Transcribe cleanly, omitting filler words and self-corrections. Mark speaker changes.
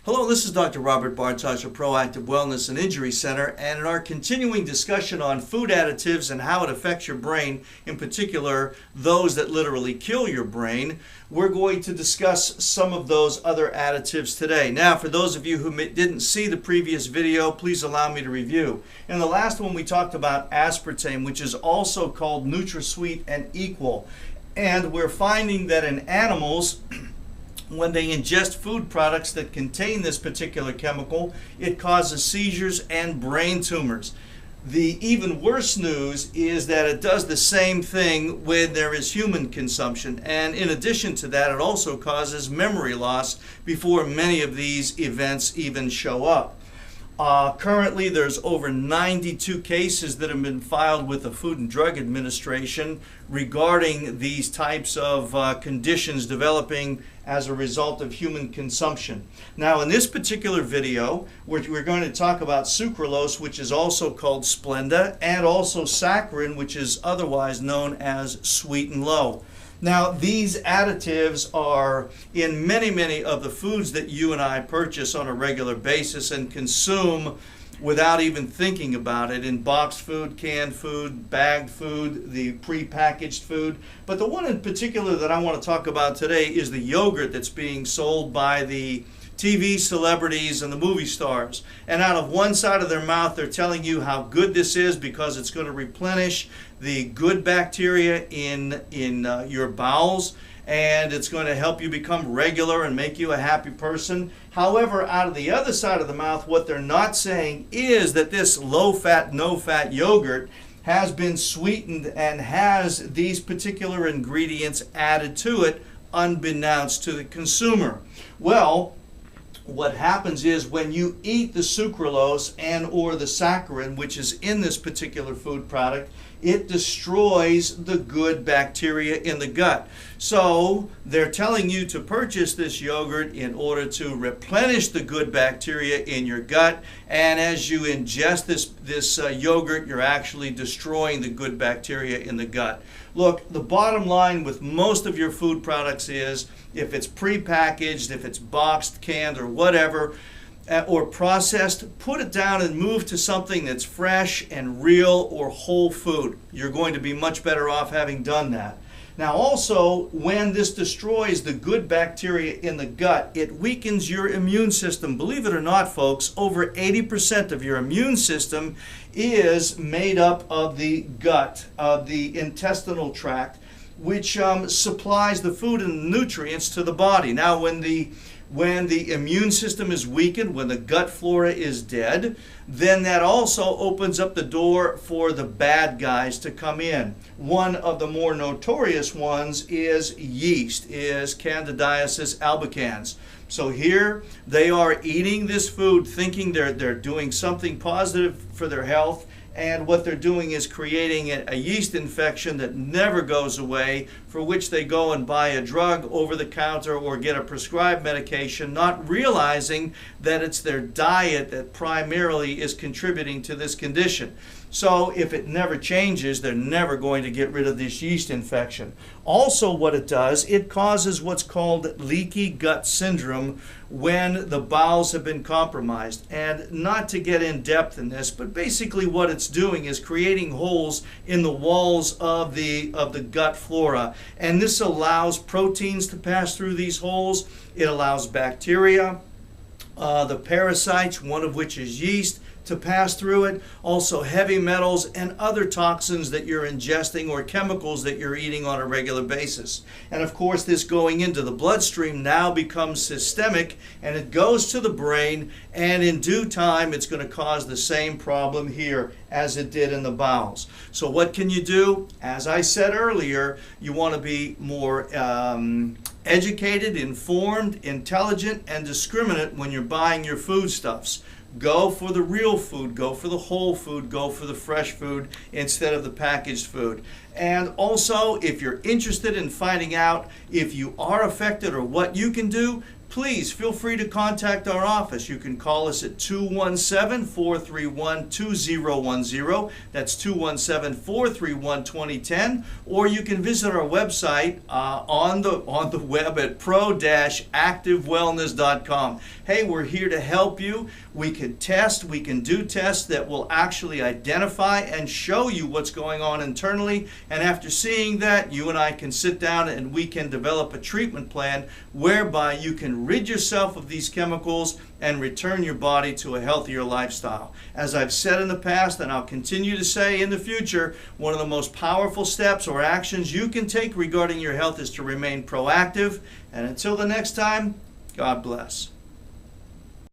Speaker 1: Hello, this is Dr. Robert Bartosh of Proactive Wellness and Injury Center, and in our continuing discussion on food additives and how it affects your brain, in particular those that literally kill your brain, we're going to discuss some of those other additives today. Now, for those of you who didn't see the previous video, please allow me to review. In the last one, we talked about aspartame, which is also called NutraSweet and Equal, and we're finding that in animals, when they ingest food products that contain this particular chemical, it causes seizures and brain tumors. The even worse news is that it does the same thing when there is human consumption, and in addition to that, it also causes memory loss before many of these events even show up. Currently, there's over 92 cases that have been filed with the Food and Drug Administration regarding these types of conditions developing as a result of human consumption. Now, in this particular video, we're going to talk about sucralose, which is also called Splenda, and also saccharin, which is otherwise known as sweet and low. Now, these additives are in many of the foods that you and I purchase on a regular basis and consume without even thinking about it, in boxed food, canned food, bagged food, the pre-packaged food. But the one in particular that I want to talk about today is the yogurt that's being sold by the TV celebrities and the movie stars. And out of one side of their mouth, they're telling you how good this is because it's going to replenish the good bacteria in your bowels, and it's going to help you become regular and make you a happy person. However, out of the other side of the mouth, what they're not saying is that this low-fat, no-fat yogurt has been sweetened and has these particular ingredients added to it, unbeknownst to the consumer. Well, what happens is when you eat the sucralose and or the saccharin, which is in this particular food product, it destroys the good bacteria in the gut. So they're telling you to purchase this yogurt in order to replenish the good bacteria in your gut, and as you ingest this yogurt, you're actually destroying the good bacteria in the gut. Look, the bottom line with most of your food products is, if it's pre-packaged, if it's boxed, canned, or whatever, or processed, put it down and move to something that's fresh and real or whole food. You're going to be much better off having done that. Now also, when this destroys the good bacteria in the gut, it weakens your immune system. Believe it or not, folks, over 80% of your immune system is made up of the gut, of the intestinal tract, which supplies the food and nutrients to the body. Now, when the immune system is weakened, when the gut flora is dead, then that also opens up the door for the bad guys to come in. One of the more notorious ones is yeast, is Candidiasis albicans. So here they are eating this food thinking they're doing something positive for their health, and what they're doing is creating a yeast infection that never goes away, for which they go and buy a drug over the counter or get a prescribed medication, not realizing that it's their diet that primarily is contributing to this condition. So if it never changes, they're never going to get rid of this yeast infection. Also, what it does, it causes what's called leaky gut syndrome when the bowels have been compromised. And not to get in depth in this, but basically what it's doing is creating holes in the walls of the gut flora. And this allows proteins to pass through these holes. It allows bacteria, the parasites, one of which is yeast, to pass through it, also heavy metals and other toxins that you're ingesting or chemicals that you're eating on a regular basis. And of course, this going into the bloodstream now becomes systemic, and it goes to the brain, and in due time it's going to cause the same problem here as it did in the bowels. So what can you do? As I said earlier, you want to be more educated, informed, intelligent, and discriminate when you're buying your foodstuffs. Go for the real food, go for the whole food, go for the fresh food instead of the packaged food. And also, if you're interested in finding out if you are affected or what you can do, please feel free to contact our office. You can call us at 217-431-2010. That's 217-431-2010. Or you can visit our website on the web at pro-activewellness.com. Hey, we're here to help you. We can test, we can do tests that will actually identify and show you what's going on internally. And after seeing that, you and I can sit down and we can develop a treatment plan whereby you can rid yourself of these chemicals and return your body to a healthier lifestyle. As I've said in the past, and I'll continue to say in the future, one of the most powerful steps or actions you can take regarding your health is to remain proactive. And until the next time, God bless.